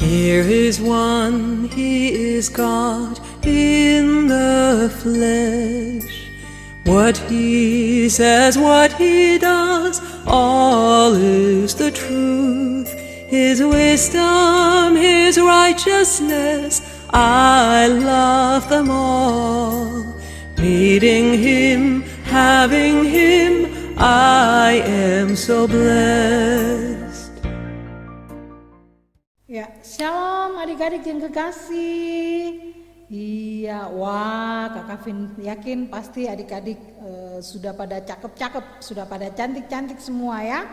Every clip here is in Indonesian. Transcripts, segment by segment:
Here is one, he is God in the flesh. What he says, what he does, all is the truth. His wisdom, his righteousness, I love them all. Meeting him, having him, I am so blessed. Ya, shalom adik-adik yang kekasih. Iya, wah Kakak Vin yakin pasti adik-adik sudah pada cakep-cakep, sudah pada cantik-cantik semua ya.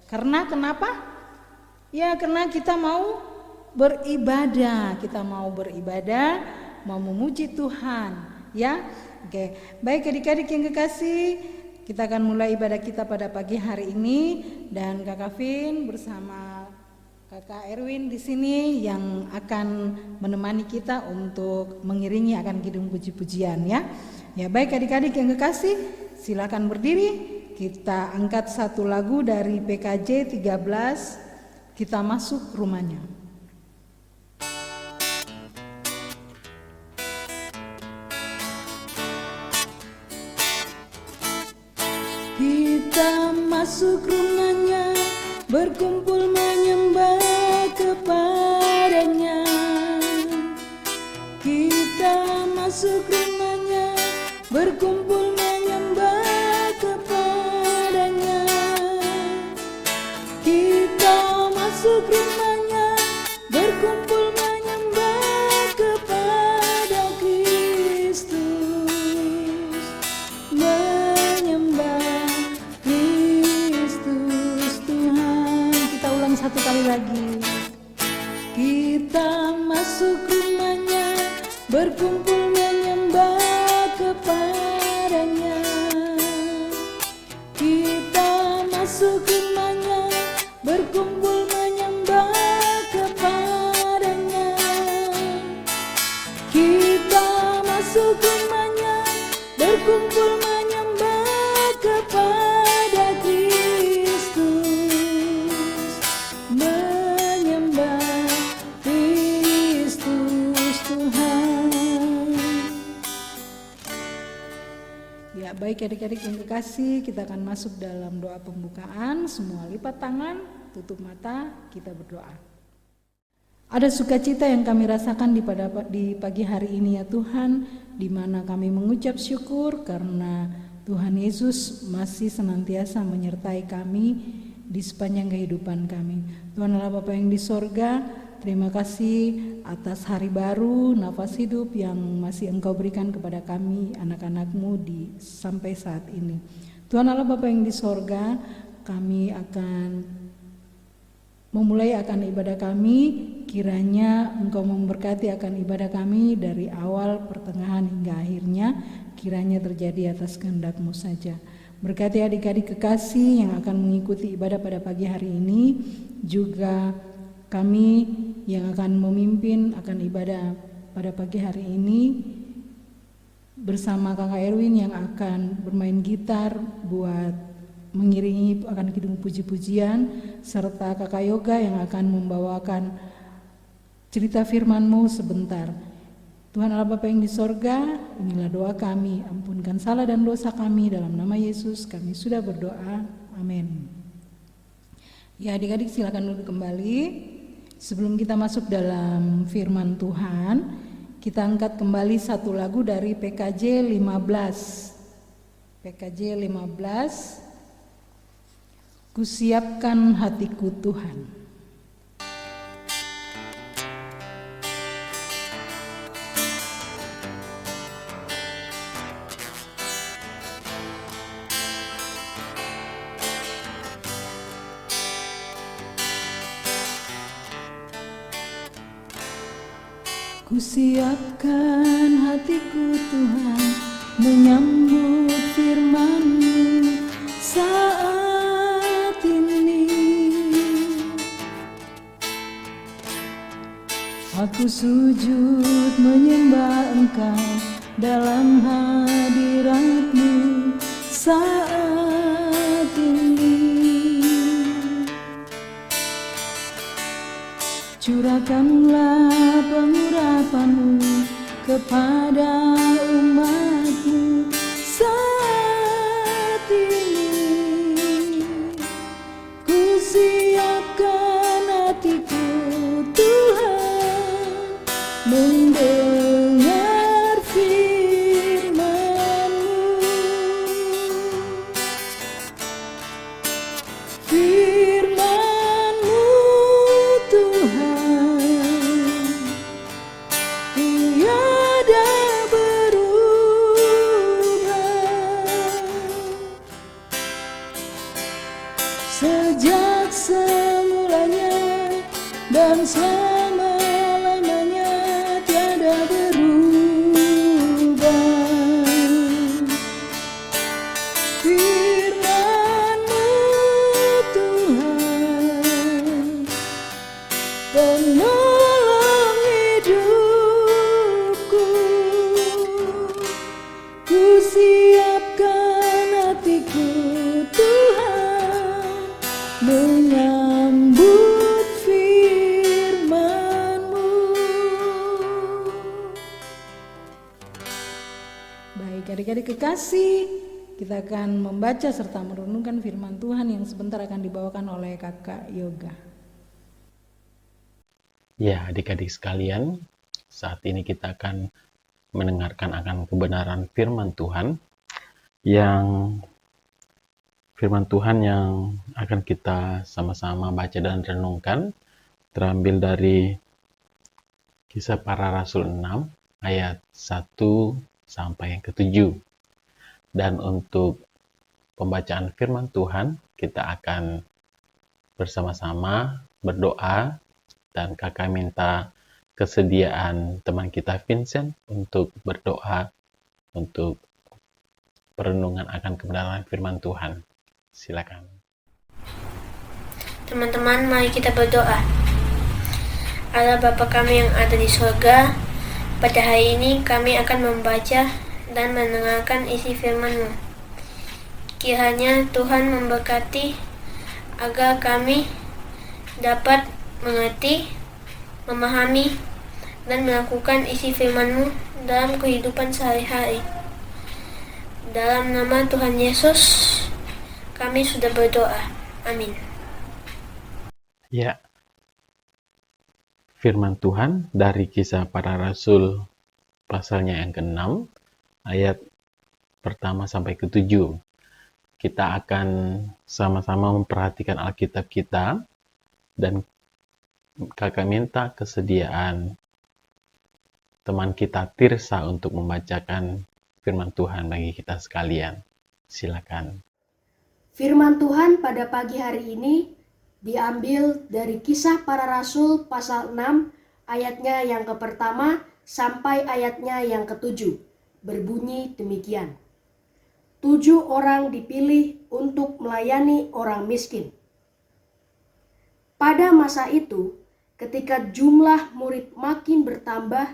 Karena kenapa? Ya karena kita mau beribadah, mau memuji Tuhan ya. Oke, baik adik-adik yang kekasih, kita akan mulai ibadah kita pada pagi hari ini dan Kakak Vin bersama Kakak Erwin di sini yang akan menemani kita untuk mengiringi akan kidung puji-pujian ya. Ya baik adik-adik yang kekasih, silakan berdiri. Kita angkat satu lagu dari PKJ 13, kita masuk rumahnya. Kita masuk rumahnya, berkumpul menyembah kepadanya. Kita masuk rumahnya, berkumpul menyembah kepadanya. Kita masuk rumahnya, berkumpul menyembah kepada Kristus. Menyembah Kristus Tuhan. Kita ulang satu kali lagi. Kita masuk rumahnya, berkumpul menyembah kepadanya. Kita masuk rumahnya, berkumpul menyembah kepadanya. Kita masuk rumahnya, berkumpul menyembah kepada Kristus. Menyembah Kristus Tuhan. Ya baik adik-adik yang kekasih, kita akan masuk dalam doa pembukaan. Semua lipat tangan, tutup mata, kita berdoa. Ada sukacita yang kami rasakan di pagi hari ini ya Tuhan, di mana kami mengucap syukur karena Tuhan Yesus masih senantiasa menyertai kami di sepanjang kehidupan kami. Tuhan Allah Bapa yang di sorga, terima kasih atas hari baru, nafas hidup yang masih Engkau berikan kepada kami anak-anak-Mu sampai saat ini. Tuhan Allah Bapa yang di sorga, kami akan memulai akan ibadah kami, kiranya Engkau memberkati akan ibadah kami dari awal, pertengahan hingga akhirnya, kiranya terjadi atas kehendak-Mu saja. Berkati adik-adik kekasih yang akan mengikuti ibadah pada pagi hari ini, juga kami yang akan memimpin akan ibadah pada pagi hari ini bersama Kakak Erwin yang akan bermain gitar buat mengiringi akan kidung puji-pujian, serta Kakak Yoga yang akan membawakan cerita firman-Mu sebentar. Tuhan Allah Bapa yang di sorga, inilah doa kami, ampunkan salah dan dosa kami, dalam nama Yesus kami sudah berdoa, amin. Ya adik-adik silakan duduk kembali. Sebelum kita masuk dalam firman Tuhan, kita angkat kembali satu lagu dari PKJ 15. PKJ 15, Kusiapkan hatiku Tuhan. Kusiapkan hatiku Tuhan, menyambut firman-Mu saat ini. Aku sujud menyembah Engkau dalam hadirat-Mu saat ini. Curahkanlah pengurapan-Mu kepada umat-Mu saat ini. Ku siapkan hatiku Tuhan mendengar firman-Mu. Firman-Mu Tuhan tiada berubah, sejak semulanya dan selama-lamanya tiada berubah. Firman-Mu Tuhan penolong hidupku. Ku siapkan hatiku Tuhan menyambut firman-Mu. Baik adik-adik kekasih, kita akan membaca serta merenungkan firman Tuhan yang sebentar akan dibawakan oleh Kakak Yoga. Ya, adik-adik sekalian, saat ini kita akan mendengarkan akan kebenaran firman Tuhan yang akan kita sama-sama baca dan renungkan terambil dari Kisah Para Rasul 6 ayat 1 sampai yang ke-7. Dan untuk pembacaan firman Tuhan, kita akan bersama-sama berdoa, dan kakak minta kesediaan teman kita Vincent untuk berdoa untuk perenungan akan kebenaran firman Tuhan. Silakan. Teman-teman, mari kita berdoa. Allah Bapa kami yang ada di surga, pada hari ini kami akan membaca dan mendengarkan isi firman-Mu. Kiranya Tuhan memberkati agar kami dapat mengerti, memahami, dan melakukan isi firman-Mu dalam kehidupan sehari-hari. Dalam nama Tuhan Yesus, kami sudah berdoa. Amin. Ya, firman Tuhan dari Kisah Para Rasul pasalnya yang ke-6 ayat pertama sampai ke-7. Kita akan sama-sama memperhatikan Alkitab kita, dan kakak minta kesediaan teman kita Tirsa untuk membacakan firman Tuhan bagi kita sekalian. Silakan. Firman Tuhan pada pagi hari ini diambil dari Kisah Para Rasul pasal 6 ayatnya yang ke-1 sampai ayatnya yang ke-7. Berbunyi demikian. 7 orang dipilih untuk melayani orang miskin. Pada masa itu, ketika jumlah murid makin bertambah,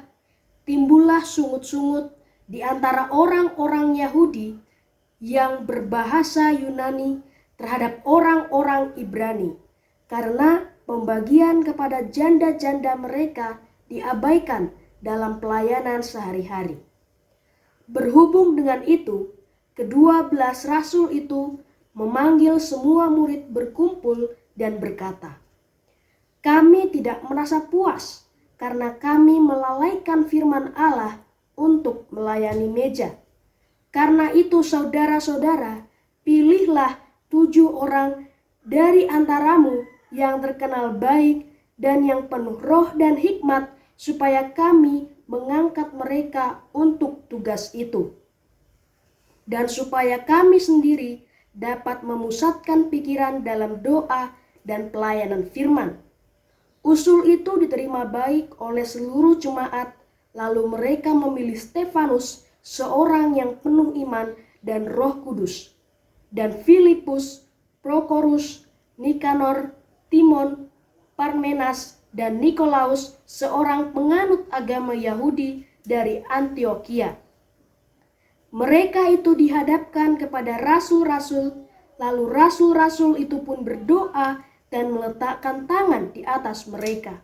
timbullah sungut-sungut di antara orang-orang Yahudi yang berbahasa Yunani terhadap orang-orang Ibrani, karena pembagian kepada janda-janda mereka diabaikan dalam pelayanan sehari-hari. Berhubung dengan itu, ke-12 rasul itu memanggil semua murid berkumpul dan berkata, "Kami tidak merasa puas karena kami melalaikan firman Allah untuk melayani meja. Karena itu saudara-saudara, pilihlah 7 orang dari antaramu yang terkenal baik dan yang penuh roh dan hikmat, supaya kami mengangkat mereka untuk tugas itu. Dan supaya kami sendiri dapat memusatkan pikiran dalam doa dan pelayanan firman." Usul itu diterima baik oleh seluruh jemaat, lalu mereka memilih Stefanus, seorang yang penuh iman dan Roh Kudus, dan Filipus, Prokorus, Nikanor, Timon, Parmenas, dan Nikolaus, seorang penganut agama Yahudi dari Antiokhia. Mereka itu dihadapkan kepada rasul-rasul, lalu rasul-rasul itu pun berdoa dan meletakkan tangan di atas mereka.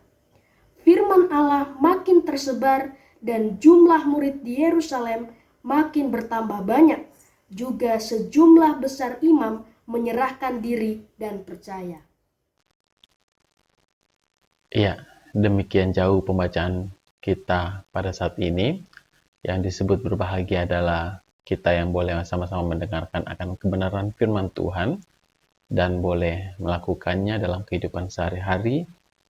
firman Allah makin tersebar dan jumlah murid di Yerusalem makin bertambah banyak. Juga sejumlah besar imam menyerahkan diri dan percaya. Iya, demikian jauh pembacaan kita pada saat ini. Yang disebut berbahagia adalah kita yang boleh sama-sama mendengarkan akan kebenaran firman Tuhan dan boleh melakukannya dalam kehidupan sehari-hari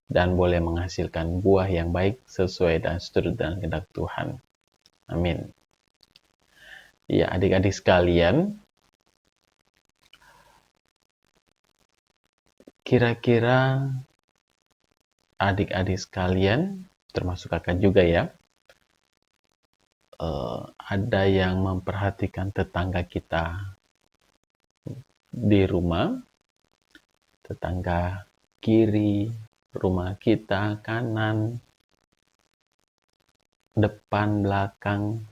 dan boleh menghasilkan buah yang baik sesuai dan seturut dengan kehendak Tuhan. Amin. Ya, adik-adik sekalian, kira-kira adik-adik sekalian, termasuk kakak juga ya, ada yang memperhatikan tetangga kita di rumah, tetangga kiri, rumah kita, kanan, depan, belakang.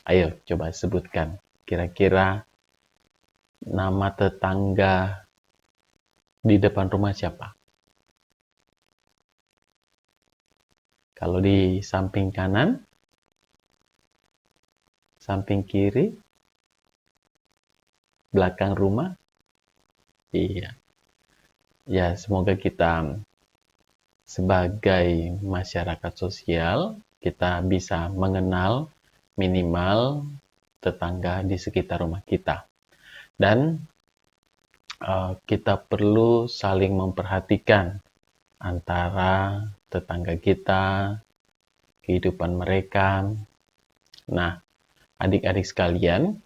Ayo coba sebutkan kira-kira nama tetangga di depan rumah siapa? Kalau di samping kanan, samping kiri, belakang rumah? Iya. Ya, semoga kita sebagai masyarakat sosial, kita bisa mengenal minimal tetangga di sekitar rumah kita. Dan kita perlu saling memperhatikan antara tetangga kita, kehidupan mereka. Nah, adik-adik sekalian,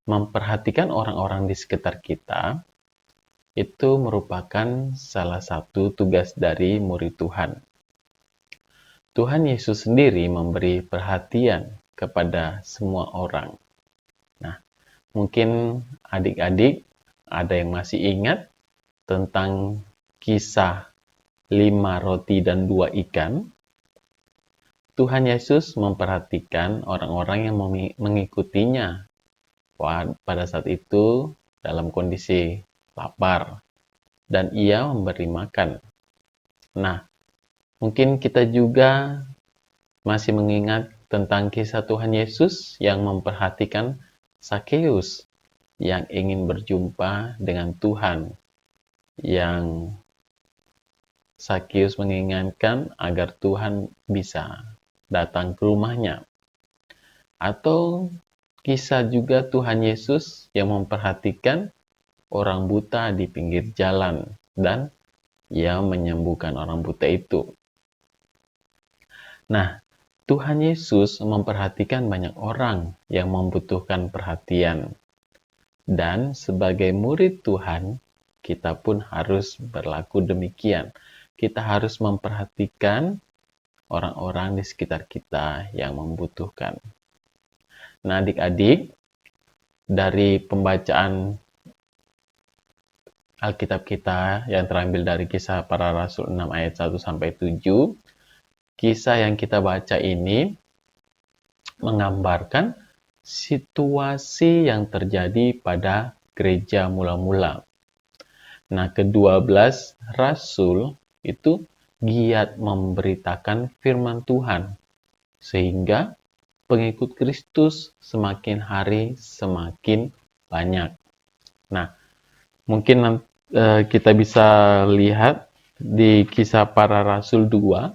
memperhatikan orang-orang di sekitar kita itu merupakan salah satu tugas dari murid Tuhan. Tuhan Yesus sendiri memberi perhatian kepada semua orang. Nah, mungkin adik-adik ada yang masih ingat tentang kisah 5 roti dan 2 ikan. Tuhan Yesus memperhatikan orang-orang yang mengikutinya pada saat itu dalam kondisi lapar, dan ia memberi makan. Nah, mungkin kita juga masih mengingat tentang kisah Tuhan Yesus yang memperhatikan Sakeus yang ingin berjumpa dengan Tuhan, yang Sakeus menginginkan agar Tuhan bisa datang ke rumahnya. Atau kisah juga Tuhan Yesus yang memperhatikan orang buta di pinggir jalan dan ia menyembuhkan orang buta itu. Nah, Tuhan Yesus memperhatikan banyak orang yang membutuhkan perhatian. Dan sebagai murid Tuhan, kita pun harus berlaku demikian. Kita harus memperhatikan orang-orang di sekitar kita yang membutuhkan. Nah, adik-adik, dari pembacaan Alkitab kita yang terambil dari Kisah Para Rasul 6 ayat 1-7, kisah yang kita baca ini menggambarkan situasi yang terjadi pada gereja mula-mula. Nah, ke-12 rasul itu giat memberitakan firman Tuhan, sehingga pengikut Kristus semakin hari semakin banyak. Nah, mungkin kita bisa lihat di Kisah Para Rasul 2,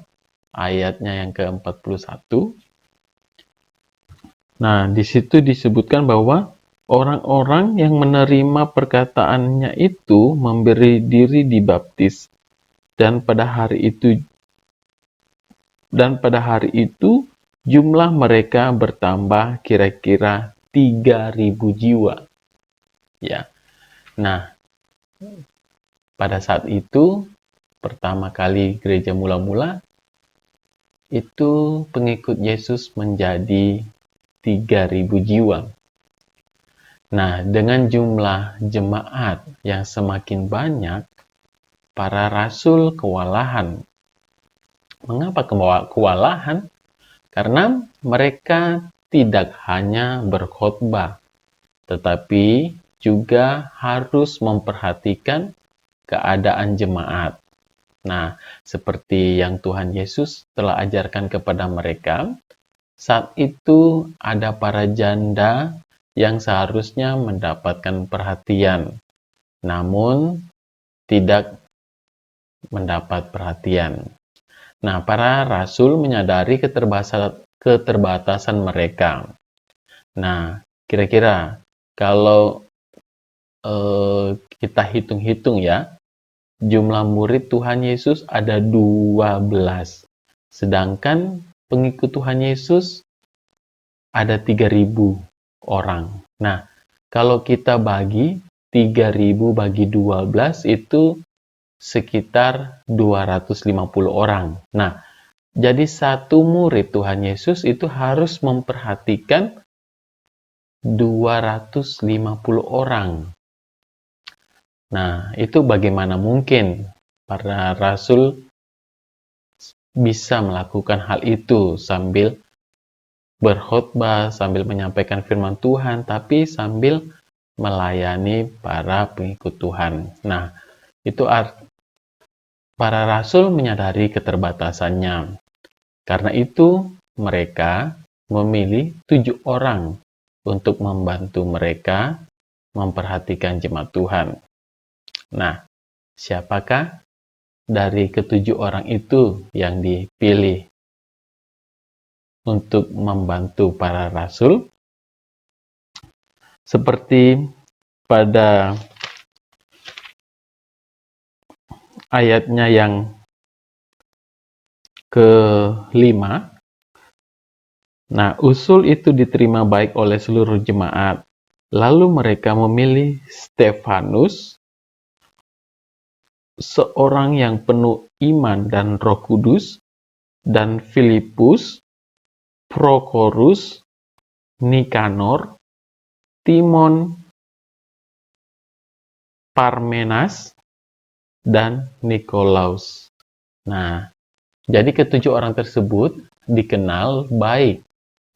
ayatnya yang ke-41. Nah, di situ disebutkan bahwa orang-orang yang menerima perkataannya itu memberi diri dibaptis, dan pada hari itu jumlah mereka bertambah kira-kira 3.000 jiwa. Ya. Nah, pada saat itu pertama kali gereja mula-mula itu pengikut Yesus menjadi 3.000 jiwa. Nah, dengan jumlah jemaat yang semakin banyak, para rasul kewalahan. Mengapa kewalahan? Karena mereka tidak hanya berkhotbah, tetapi juga harus memperhatikan keadaan jemaat. Nah, seperti yang Tuhan Yesus telah ajarkan kepada mereka, saat itu ada para janda yang seharusnya mendapatkan perhatian, namun tidak mendapat perhatian. Nah, para rasul menyadari keterbatasan mereka. Nah, kira-kira kalau kita hitung-hitung ya, jumlah murid Tuhan Yesus ada 12. Sedangkan pengikut Tuhan Yesus ada 3.000 orang. Nah, kalau kita bagi 3.000 bagi 12 itu sekitar 250 orang. Nah, jadi satu murid Tuhan Yesus itu harus memperhatikan 250 orang. Nah, itu bagaimana mungkin para rasul bisa melakukan hal itu sambil berkhotbah, sambil menyampaikan firman Tuhan, tapi sambil melayani para pengikut Tuhan. Nah, itu para rasul menyadari keterbatasannya. Karena itu, mereka memilih 7 orang untuk membantu mereka memperhatikan jemaat Tuhan. Nah, siapakah dari ke-7 orang itu yang dipilih untuk membantu para rasul? Seperti pada ayatnya yang ke-5, nah, usul itu diterima baik oleh seluruh jemaat. Lalu mereka memilih Stefanus, seorang yang penuh iman dan Roh Kudus, dan Filipus, Prokorus, Nikanor, Timon, Parmenas, dan Nikolaus. Nah, jadi ke-7 orang tersebut dikenal baik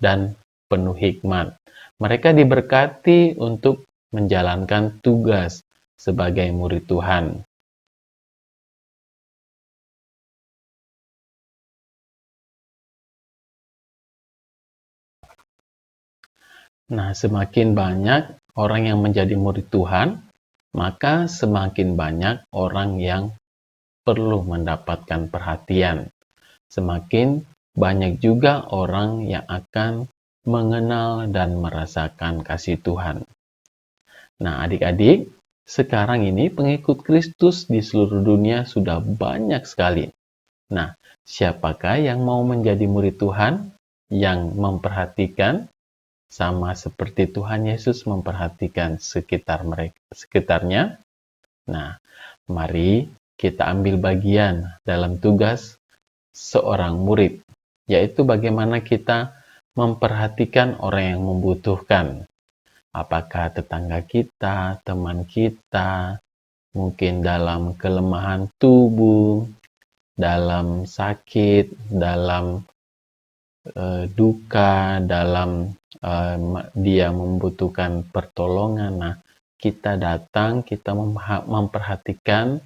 dan penuh hikmat. Mereka diberkati untuk menjalankan tugas sebagai murid Tuhan. Nah, semakin banyak orang yang menjadi murid Tuhan, maka semakin banyak orang yang perlu mendapatkan perhatian. Semakin banyak juga orang yang akan mengenal dan merasakan kasih Tuhan. Nah, adik-adik, sekarang ini pengikut Kristus di seluruh dunia sudah banyak sekali. Nah, siapakah yang mau menjadi murid Tuhan yang memperhatikan sama seperti Tuhan Yesus memperhatikan sekitarnya? Nah, mari kita ambil bagian dalam tugas seorang murid, yaitu bagaimana kita memperhatikan orang yang membutuhkan. Apakah tetangga kita, teman kita, mungkin dalam kelemahan tubuh, dalam sakit, dalam duka, dalam dia membutuhkan pertolongan. Nah, kita datang, kita memperhatikan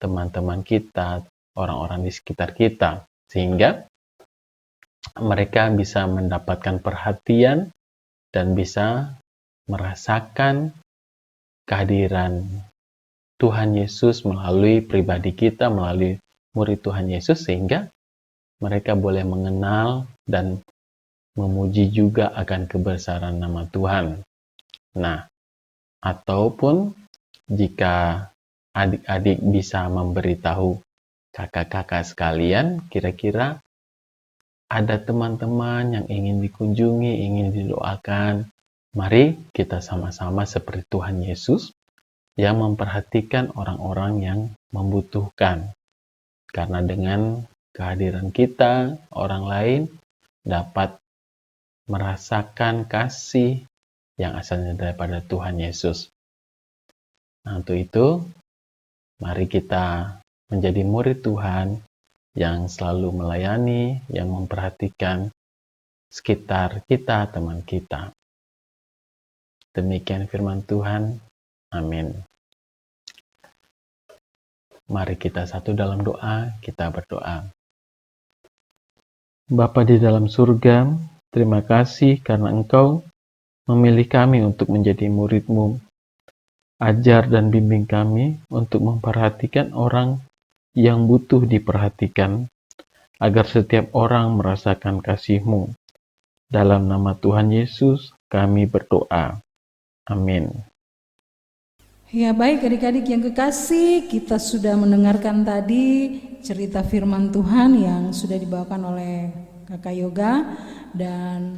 teman-teman kita, orang-orang di sekitar kita, sehingga mereka bisa mendapatkan perhatian dan bisa merasakan kehadiran Tuhan Yesus melalui pribadi kita, melalui murid Tuhan Yesus, sehingga mereka boleh mengenal dan memuji juga akan kebesaran nama Tuhan. Nah, ataupun jika adik-adik bisa memberitahu kakak-kakak sekalian, kira-kira ada teman-teman yang ingin dikunjungi, ingin didoakan, mari kita sama-sama seperti Tuhan Yesus yang memperhatikan orang-orang yang membutuhkan. Karena dengan kehadiran kita, orang lain dapat merasakan kasih yang asalnya daripada Tuhan Yesus. Nah, untuk itu, mari kita menjadi murid Tuhan yang selalu melayani, yang memperhatikan sekitar kita, teman kita. Demikian firman Tuhan. Amin. Mari kita satu dalam doa, kita berdoa. Bapa di dalam surga, terima kasih karena Engkau memilih kami untuk menjadi murid-Mu. Ajar dan bimbing kami untuk memperhatikan orang yang butuh diperhatikan, agar setiap orang merasakan kasih-Mu. Dalam nama Tuhan Yesus, kami berdoa. Amin. Ya baik adik-adik yang kekasih, kita sudah mendengarkan tadi cerita firman Tuhan yang sudah dibawakan oleh Kakak Yoga. Dan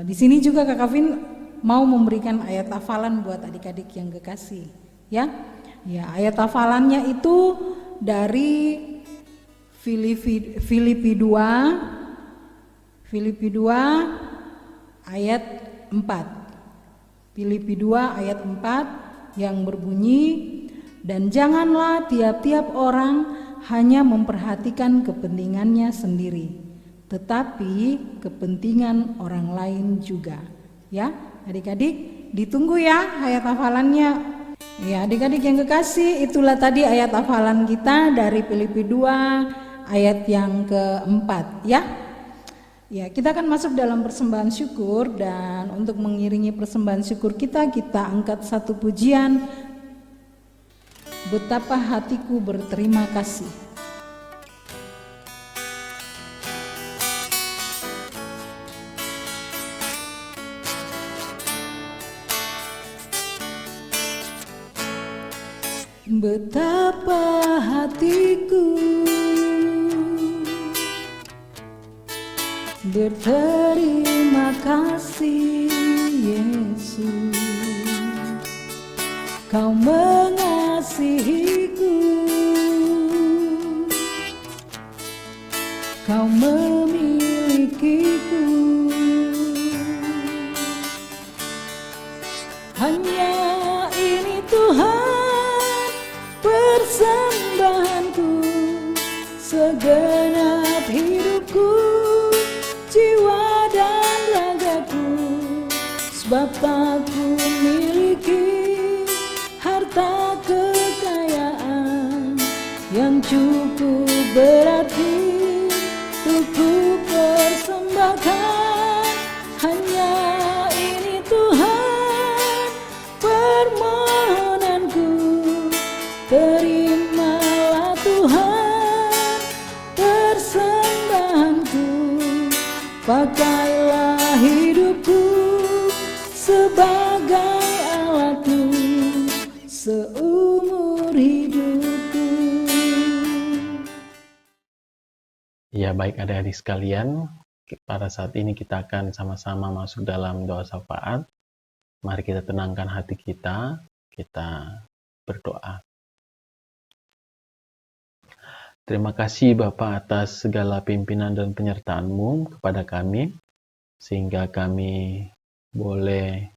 di sini juga Kakak Vin mau memberikan ayat hafalan buat adik-adik yang kekasih. Ya, ayat hafalannya itu dari Filipi 2 ayat 4. Filipi 2 ayat 4 yang berbunyi, dan janganlah tiap-tiap orang hanya memperhatikan kepentingannya sendiri, tetapi kepentingan orang lain juga. Ya, adik-adik ditunggu ya ayat hafalannya. Ya, adik-adik yang kekasih, itulah tadi ayat hafalan kita dari Filipi 2 ayat yang keempat ya. Ya, kita akan masuk dalam persembahan syukur, dan untuk mengiringi persembahan syukur kita angkat satu pujian, Betapa Hatiku Berterima Kasih. Betapa hatiku berterima kasih, Yesus, Kau mengasihiku, Kau memilikiku. Hanya ini Tuhan persembahanku, segenap hidupku, jiwa dan ragaku, sebab aku miliki harta kekayaan yang cukup berarti untuk ku persembahkan. Hanya ini Tuhan permohonanku, terimalah Tuhan persembahanku. Pakailah hidupku sebagai alatmu seumur hidupku. Ya baik adik-adik sekalian, pada saat ini kita akan sama-sama masuk dalam doa syafaat. Mari kita tenangkan hati kita berdoa. Terima kasih Bapa atas segala pimpinan dan penyertaan-Mu kepada kami, sehingga kami boleh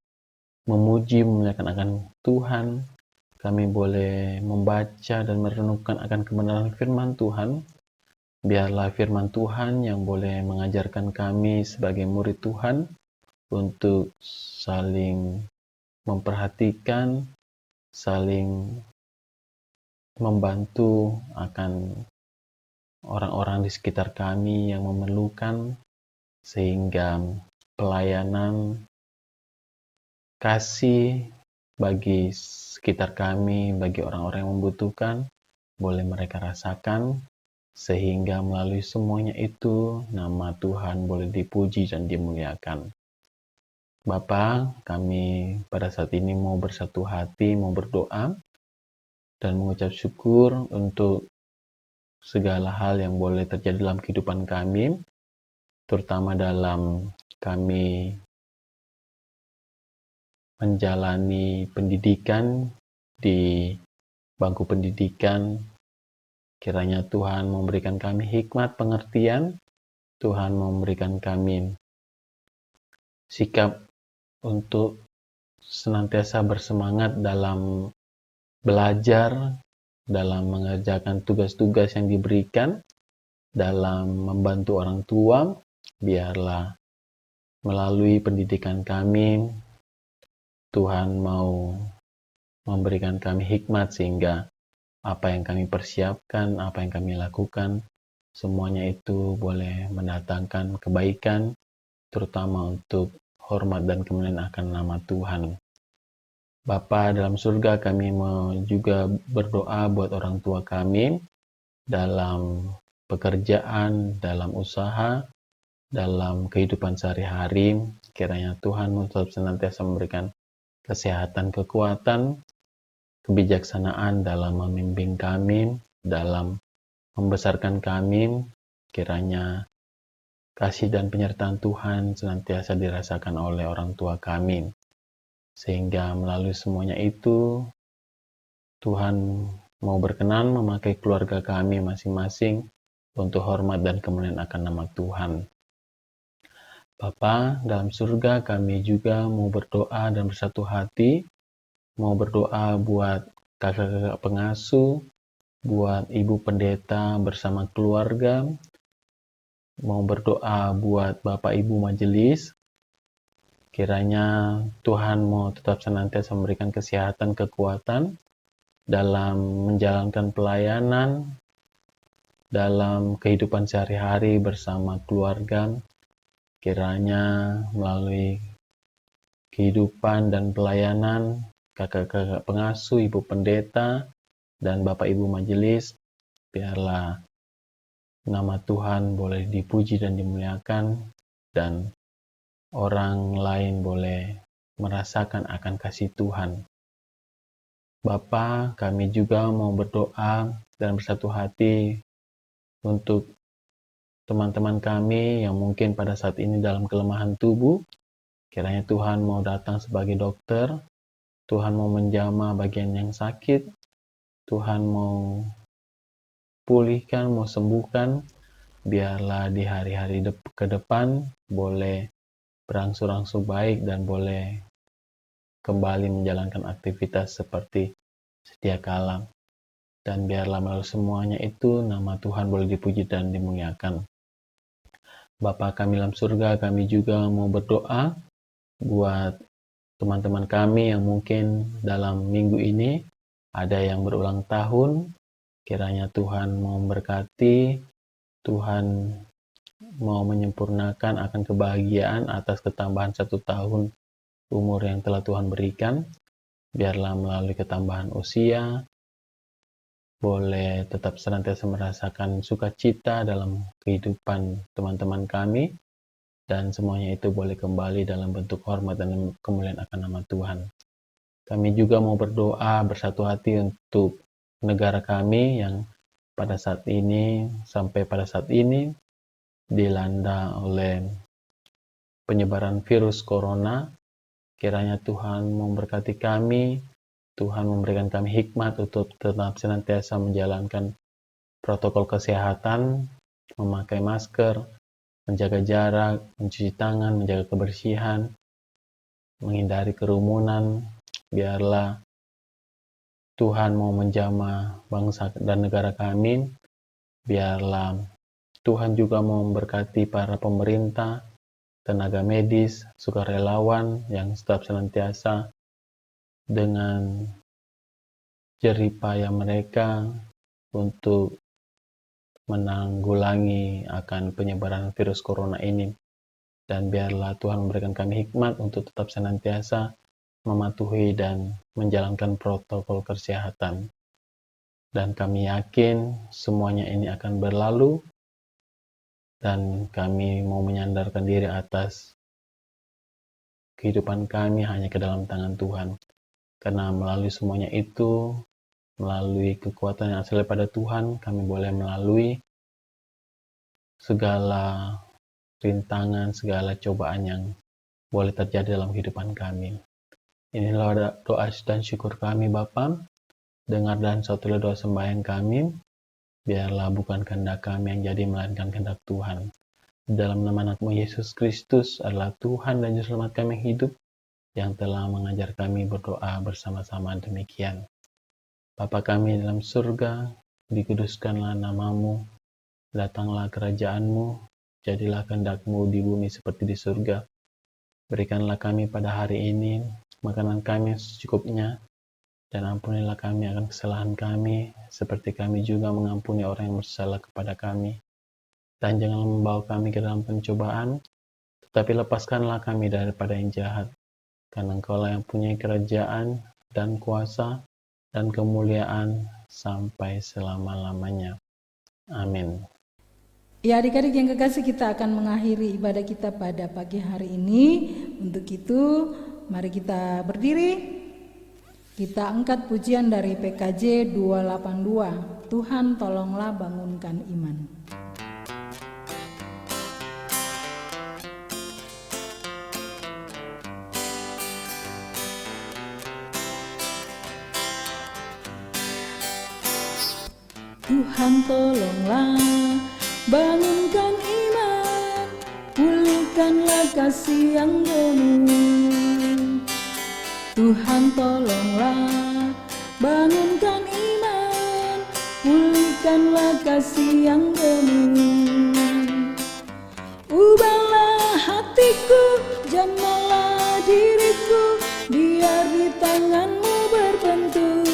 memuji memuliakan akan Tuhan. Kami boleh membaca dan merenungkan akan kebenaran firman Tuhan. Biarlah firman Tuhan yang boleh mengajarkan kami sebagai murid Tuhan untuk saling memperhatikan, saling membantu akan orang-orang di sekitar kami yang memerlukan, sehingga pelayanan kasih bagi sekitar kami, bagi orang-orang yang membutuhkan, boleh mereka rasakan, sehingga melalui semuanya itu nama Tuhan boleh dipuji dan dimuliakan. Bapa, kami pada saat ini mau bersatu hati, mau berdoa dan mengucap syukur untuk segala hal yang boleh terjadi dalam kehidupan kami, terutama dalam kami menjalani pendidikan di bangku pendidikan. Kiranya Tuhan memberikan kami hikmat pengertian, Tuhan memberikan kami sikap untuk senantiasa bersemangat dalam belajar, dalam mengerjakan tugas-tugas yang diberikan, dalam membantu orang tua. Biarlah melalui pendidikan kami, Tuhan mau memberikan kami hikmat sehingga apa yang kami persiapkan, apa yang kami lakukan, semuanya itu boleh mendatangkan kebaikan, terutama untuk hormat dan kemuliaan akan nama Tuhan. Bapa dalam surga, kami mau juga berdoa buat orang tua kami dalam pekerjaan, dalam usaha, dalam kehidupan sehari-hari. Kiranya Tuhan tetap senantiasa memberikan kesehatan, kekuatan, kebijaksanaan dalam membimbing kami, dalam membesarkan kami. Kiranya kasih dan penyertaan Tuhan senantiasa dirasakan oleh orang tua kami. Sehingga melalui semuanya itu, Tuhan mau berkenan memakai keluarga kami masing-masing untuk hormat dan kemuliaan akan nama Tuhan. Bapa dalam surga, kami juga mau berdoa dan bersatu hati, mau berdoa buat kakak-kakak pengasuh, buat ibu pendeta bersama keluarga, mau berdoa buat bapak ibu majelis. Kiranya Tuhan mau tetap senantiasa memberikan kesehatan, kekuatan dalam menjalankan pelayanan, dalam kehidupan sehari-hari bersama keluarga. Kiranya melalui kehidupan dan pelayanan kakak-kakak pengasuh, ibu pendeta, dan bapak ibu majelis, biarlah nama Tuhan boleh dipuji dan dimuliakan, dan orang lain boleh merasakan akan kasih Tuhan. Bapa, kami juga mau berdoa dan bersatu hati untuk teman-teman kami yang mungkin pada saat ini dalam kelemahan tubuh. Kiranya Tuhan mau datang sebagai dokter, Tuhan mau menjamah bagian yang sakit, Tuhan mau pulihkan, mau sembuhkan. Biarlah di hari-hari ke depan boleh berangsur-angsur baik dan boleh kembali menjalankan aktivitas seperti sedia kala. Dan biarlah melalui semuanya itu nama Tuhan boleh dipuji dan dimuliakan. Bapa kami dalam surga, kami juga mau berdoa buat teman-teman kami yang mungkin dalam minggu ini ada yang berulang tahun. Kiranya Tuhan mau memberkati, Tuhan mau menyempurnakan akan kebahagiaan atas ketambahan 1 tahun umur yang telah Tuhan berikan. Biarlah melalui ketambahan usia boleh tetap senantiasa merasakan sukacita dalam kehidupan teman-teman kami, dan semuanya itu boleh kembali dalam bentuk hormat dan kemuliaan akan nama Tuhan. Kami juga mau berdoa bersatu hati untuk negara kami yang pada saat ini, sampai pada saat ini dilanda oleh penyebaran virus corona. Kiranya Tuhan memberkati kami, Tuhan memberikan kami hikmat untuk tetap senantiasa menjalankan protokol kesehatan, memakai masker, menjaga jarak, mencuci tangan, menjaga kebersihan, menghindari kerumunan. Biarlah Tuhan mau menjamah bangsa dan negara kami. Biarlah Tuhan juga mau memberkati para pemerintah, tenaga medis, sukarelawan yang tetap senantiasa dengan jerih payah mereka untuk menanggulangi akan penyebaran virus corona ini. Dan biarlah Tuhan memberikan kami hikmat untuk tetap senantiasa mematuhi dan menjalankan protokol kesehatan. Dan kami yakin semuanya ini akan berlalu, dan kami mau menyandarkan diri atas kehidupan kami hanya ke dalam tangan Tuhan. Karena melalui semuanya itu, melalui kekuatan yang asal daripada Tuhan, kami boleh melalui segala rintangan, segala cobaan yang boleh terjadi dalam kehidupan kami. Inilah doa dan syukur kami Bapa. Dengar dan satulah doa sembahyang kami. Biarlah bukan kehendak kami yang jadi, melainkan kehendak Tuhan. Dalam nama anak-Mu Yesus Kristus adalah Tuhan dan Juru Selamat kami yang hidup, yang telah mengajar kami berdoa bersama-sama demikian. Bapa kami dalam surga, dikuduskanlah nama-Mu, datanglah kerajaan-Mu, jadilah kehendak-Mu di bumi seperti di surga. Berikanlah kami pada hari ini makanan kami yang secukupnya, Dan ampunilah kami akan kesalahan kami, seperti kami juga mengampuni orang yang bersalah kepada kami. Dan janganlah membawa kami ke dalam pencobaan, tetapi lepaskanlah kami daripada yang jahat. Karena Engkaulah yang punya kerajaan dan kuasa dan kemuliaan sampai selama-lamanya. Amin. Ya adik-adik yang kekasih, kita akan mengakhiri ibadah kita pada pagi hari ini. Untuk itu, mari kita berdiri. Kita angkat pujian dari PKJ 282, Tuhan tolonglah bangunkan iman. Tuhan tolonglah bangunkan iman, pulihkanlah kasih yang jemu. Tuhan tolonglah bangunkan iman, pulihkanlah kasih yang jemu. Ubahlah hatiku, jamahlah diriku, biar di tangan-Mu berbentuk.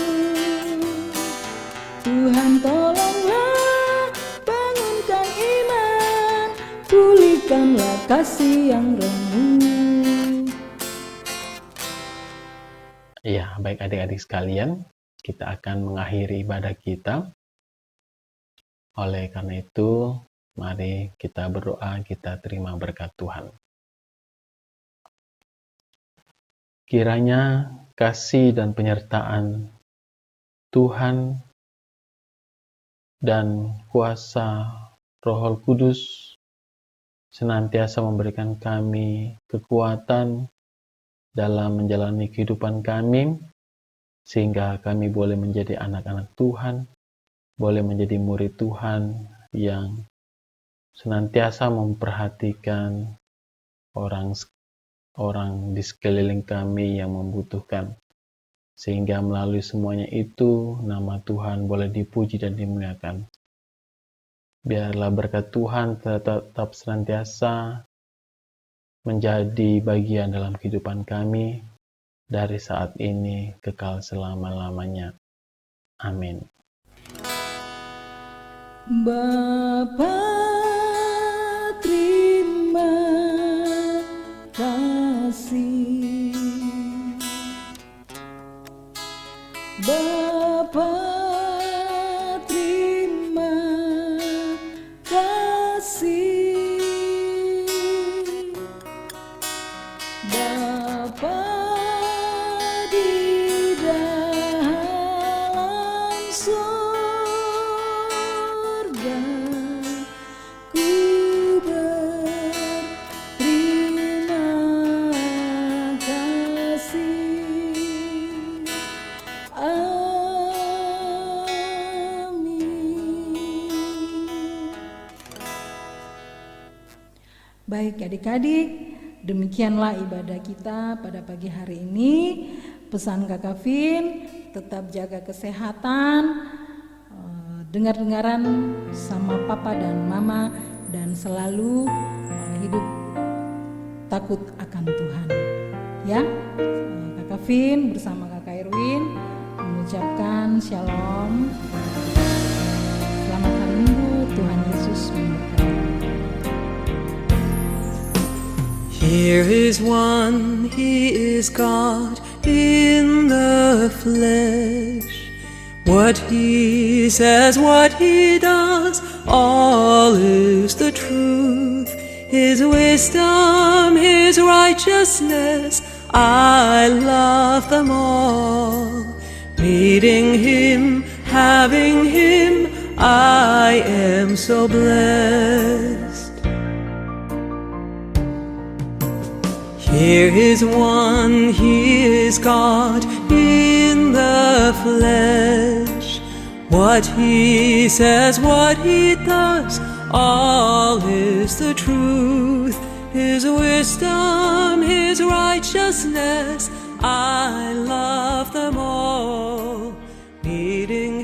Tuhan tolonglah bangunkan iman, pulihkanlah kasih yang remuk. Ya, baik adik-adik sekalian, kita akan mengakhiri ibadah kita. Oleh karena itu, mari kita berdoa, kita terima berkat Tuhan. Kiranya kasih dan penyertaan Tuhan dan kuasa Roh Kudus senantiasa memberikan kami kekuatan dalam menjalani kehidupan kami, sehingga kami boleh menjadi anak-anak Tuhan, boleh menjadi murid Tuhan yang senantiasa memperhatikan orang di sekeliling kami yang membutuhkan, sehingga melalui semuanya itu nama Tuhan boleh dipuji dan dimuliakan. Biarlah berkat Tuhan tetap senantiasa menjadi bagian dalam kehidupan kami dari saat ini kekal selama-lamanya. Amin. Bapa, terima kasih. Bapa, terima kasih. Bapa di dalam surga, ku berterima kasih. Amin. Baik adik-adik, demikianlah ibadah kita pada pagi hari ini. Pesan Kakak Vin, tetap jaga kesehatan, dengar-dengaran sama papa dan mama, dan selalu hidup takut akan Tuhan. Ya, Kakak Vin bersama Kakak Erwin mengucapkan shalom. Selamat hari Minggu, Tuhan Yesus memberkati. Here is one, He is God in the flesh. What He says, what He does, all is the truth. His wisdom, His righteousness, I love them all. Meeting Him, having Him, I am so blessed. Here is one, He is God in the flesh. What He says, what He does, all is the truth. His wisdom, His righteousness, I love them all. Meeting